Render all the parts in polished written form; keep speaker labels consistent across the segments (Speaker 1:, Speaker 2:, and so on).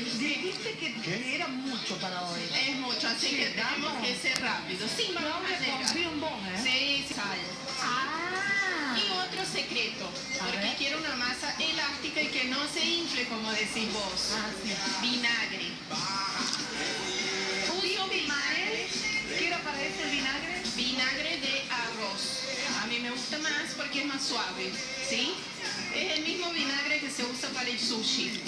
Speaker 1: Dijiste que era mucho para hoy.
Speaker 2: Es mucho, así que tenemos que ser rápidos. Sí, vamos a llegar.
Speaker 1: Confío en vos, ¿eh?
Speaker 2: Sí, sal.
Speaker 1: Ah.
Speaker 2: Y otro secreto, porque quiero una masa elástica y que no se infle, como decís vos.
Speaker 1: Ah, sí.
Speaker 2: Vinagre. Uso vinagre.
Speaker 1: ¿Qué era para eso el vinagre?
Speaker 2: Vinagre de arroz. A mí me gusta más porque es más suave, ¿sí? Es el mismo vinagre que se usa para el sushi.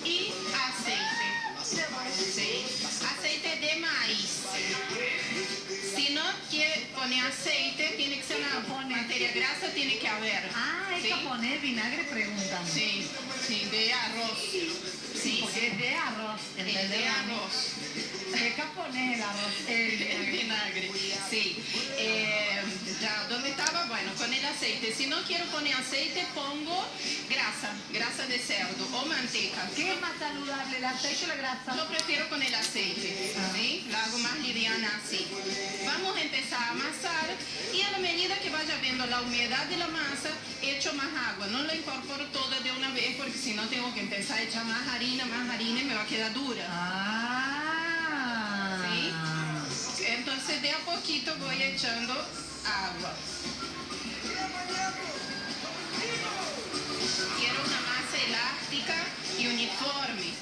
Speaker 2: Y aceite. ¿Sí? Aceite de maíz. Si no quiere poner aceite, tiene que ser una materia grasa, tiene que haber.
Speaker 1: Ah, es
Speaker 2: ¿sí?
Speaker 1: japonés, vinagre, preguntan.
Speaker 2: Sí, sí, de arroz. Sí,
Speaker 1: Porque es de arroz.
Speaker 2: es de arroz.
Speaker 1: Es japonés el arroz.
Speaker 2: El vinagre, sí. Ya, ¿dónde estaba? Bueno, con el aceite. Si no quiero poner aceite, pongo grasa de cerdo o manteca.
Speaker 1: ¿Qué es más saludable, el aceite o la grasa?
Speaker 2: Yo prefiero con el aceite, ¿sí? La hago más liviana así. Vamos a empezar a amasar y a la medida que vaya viendo la humedad de la masa, echo más agua. No la incorporo toda de una vez porque si no tengo que empezar a echar más harina y me va a quedar dura.
Speaker 1: Ah.
Speaker 2: ¿Sí? Entonces de a poquito voy echando agua. Quiero una masa elástica y uniforme.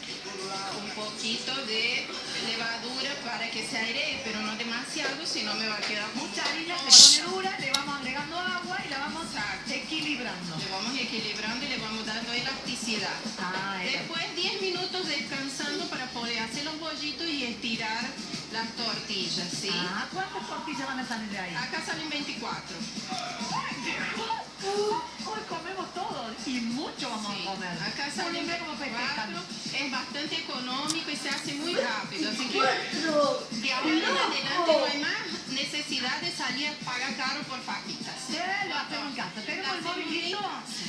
Speaker 2: Un poquito de levadura para que se airee, pero no demasiado, si no me va a quedar
Speaker 1: Mucha harina se pone dura, le vamos agregando agua y la vamos equilibrando.
Speaker 2: Le vamos equilibrando y le vamos dando elasticidad.
Speaker 1: Ah,
Speaker 2: Después 10 minutos descansando para poder hacer los bollitos y estirar las tortillas, ¿sí?
Speaker 1: Ah, ¿cuántas tortillas van a salir de ahí?
Speaker 2: Acá salen 24.
Speaker 1: Hoy comemos todos y mucho vamos a comer.
Speaker 2: Acá
Speaker 1: Muy
Speaker 2: salen
Speaker 1: bien, como festejan.
Speaker 2: 24. Es bastante económico y se hace muy rápido. Así que de ahora en adelante no hay más necesidad de salir a pagar caro por fajitas.
Speaker 1: Lo hacemos en casa. Tenemos el móvil listo.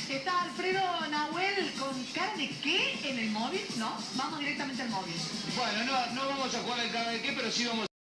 Speaker 1: Está Alfredo Nahuel con cara de qué en el móvil, ¿no? Vamos directamente al móvil.
Speaker 3: Bueno, no vamos a jugar al cara de qué, pero sí vamos